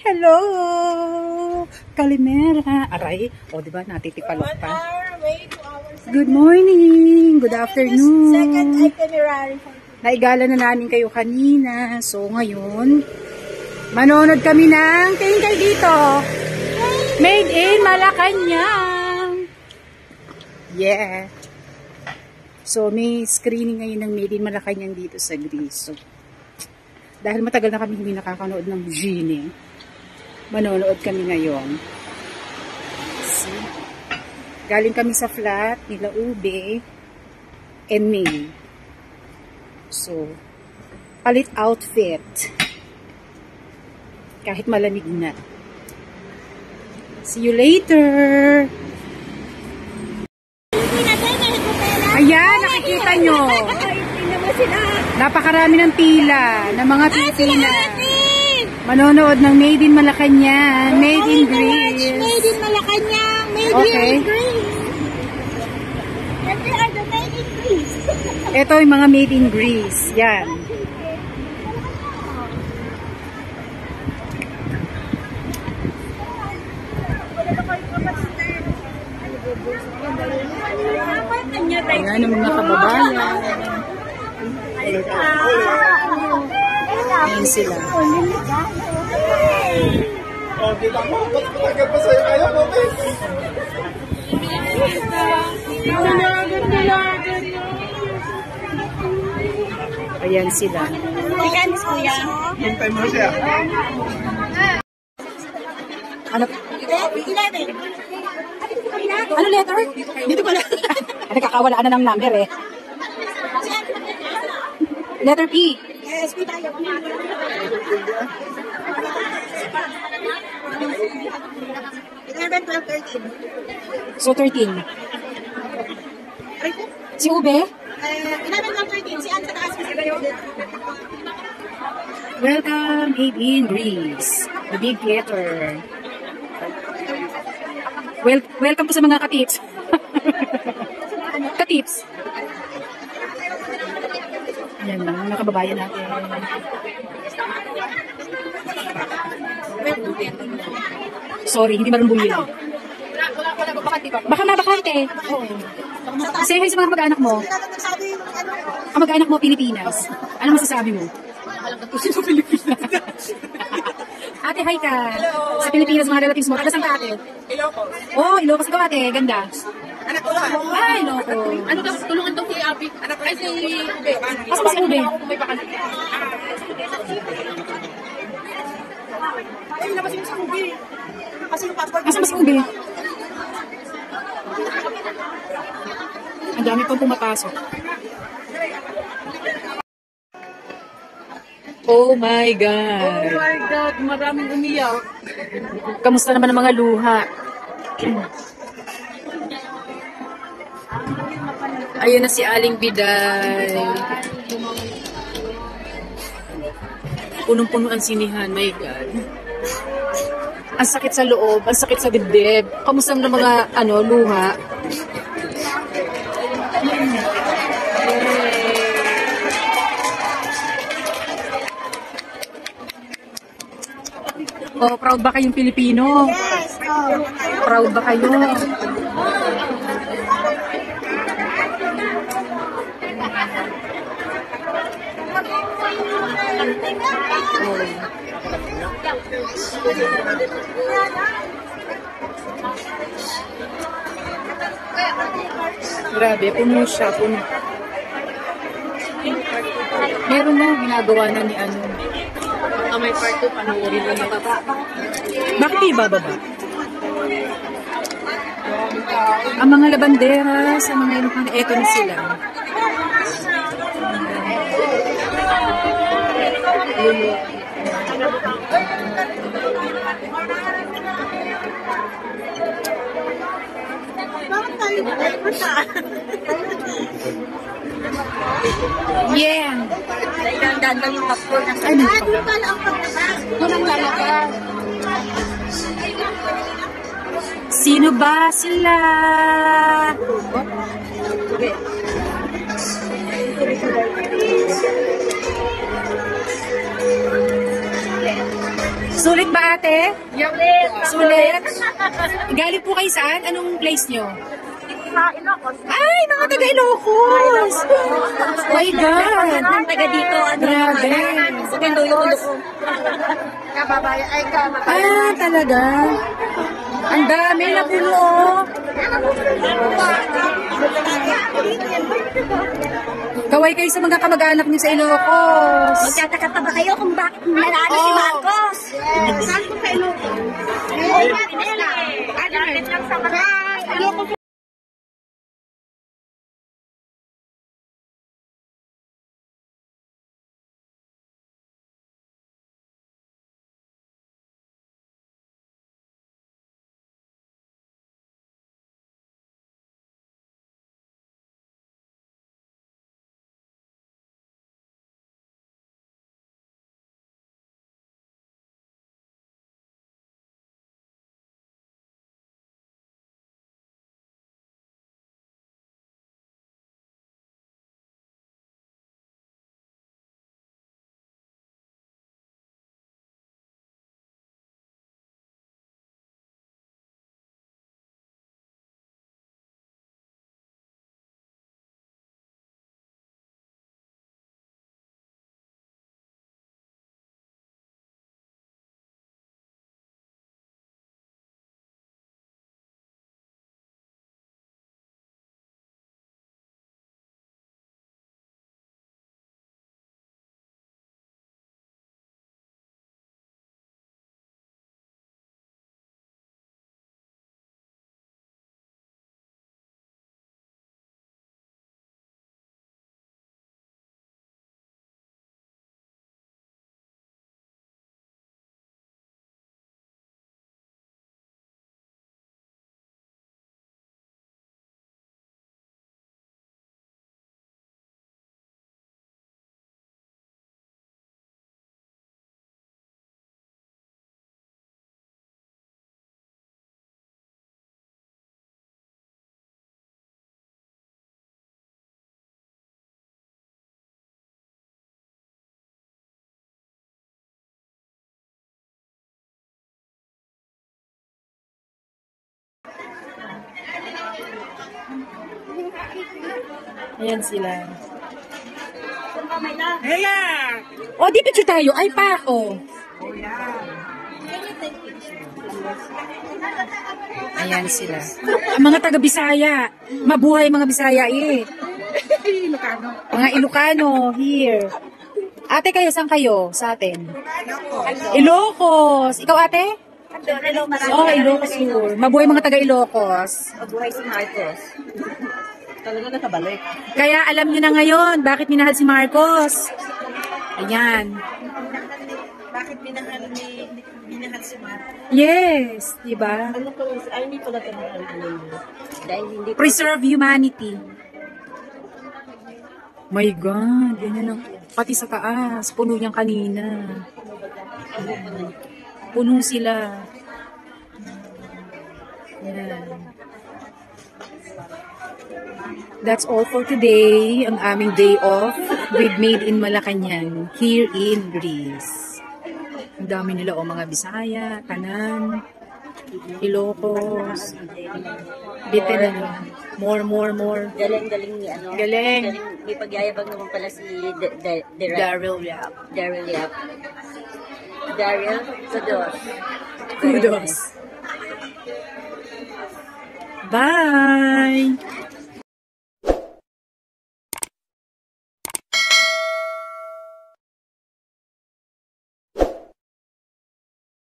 Hello! Kalimera. Aray. O, diba? Natitipalok pa. Good morning! Good afternoon! Second itinerary. Naigala na namin kayo kanina. So, ngayon, manonood kami ng tingin kayo dito. Made in Malacanang. Yeah. So, may screening ngayon ng Made in Malacanang dito sa Greece. So, dahil matagal na kami hindi nakakanood ng Genie, manonood kami ngayon. See? Galing kami sa flat nila Ube and May. So, palit outfit. Kahit malamig na. See you later! Ayan, nakikita nyo. Napakarami ng pila ng mga Pilipina. Manonood ng Made in Malacanang, Made in Greece. Made in Malacanang, Made in Greece. And they are the Made in Greece. Ito yung mga Made in Greece. Yan. Ayan ang mga kababayan. Ayan sila. Ayan sila. Ikanis, kuya. Ano? 11. Ano letter? Dito pala. Nakakawalaan na ng number eh. Letter P. Yes, P tayo. 11, 12, 13. So 13. Si Ube? 11, 12, 13. Si Ann sa taas. Welcome, Made in Greece. The big theater. Welcome po sa mga katips. Katips. Yan lang, mga kababayan natin. Sorry, hindi marunong bumili. Baka mabakante. Say hi sa mga mag-anak mo. Ang mag-anak mo, Pilipinas. Ano masasabi mo? Sino Pilipinas? Ate, hi ka. Sa Pilipinas, mga relatives mo. Taga saan ka, ate? Ilocos. Oh, Ilocos ikaw, ate. Ganda. Anak ko lang. Ah, Ilocos. Ano daw, tulungan daw si Abi. Anak ko. Ay, si Ube. Asa ba si Ube? May bakal. Ay, labas yung si Ube. Kasi yung passport. Asa ba si Ube? Ang dami pang pumapasok. Oh my God. Oh my God, maraming umiyak. Kamusta naman ang mga luha? Ayun na si Aling Biday. Punong-puno ang sinihan, my God. Ang sakit sa loob, ang sakit sa dibdib. Kamusta naman ang mga luha? Oh, proud ba kayong Pilipino? Yes. Oh. Proud ba kayo? Grabe, puno siya, puno. Meron na ginagawa na ni ano. May part 2, panoorin mo na baba. Bakit ibababa? Ang mga labandera sa mga eto na sila. Bakit tayo na? Yeah! Dandan lang yung popcorn. Ay, may doon pala ang paglabas. Doon ang lalabas. Sino ba sila? Sulit ba ate? Sulit. Sulit? Galing po kayo saan? Anong place nyo? Ilocos. Ay, mga taga Ilocos! My God! Ang taga dito. Grabe. Kababaya. Ay, Ah, talaga? Ang dami na puno. Kaway kayo sa mga kamag-anak niyo sa Ilocos. Magtataka pa ba kayo kung bakit nanalo si Marcos? Saan po sa Ilocos? Galit lang sa mga Ilocos. Ayan sila. Hela! O, di picture tayo. Ay, pa ako. Ayan sila. Ang mga taga-Bisaya. Mabuhay mga Bisaya eh. Ilocano. Mga Ilocano, here. Ate, kayo, saan kayo? Sa atin? Ilocos. Ikaw, ate? Oh, Ilocos yun. Mabuhay mga taga-Ilocos. Mabuhay si Marcos. Talaga nakabalik. Kaya alam niyo na ngayon bakit minahal si Marcos. Ayan. Bakit minahal si Marcos? Yes, di ba? Ano ko, ay hindi pala tanong dahil hindi Preserve humanity. My God, ganyan ang pati sa taas, puno niyang kanina. Puno sila. Yan. That's all for today, ang aming day off with Made in Malacanang here in Greece. Ang dami nila mga Bisaya, Tanan, Ilocos, bitin na more. galing ni ano. Galing. May pagyayabang naman pala si Daryl Yap. Daryl Yap. Daryl, kudos. Kudos. Bye!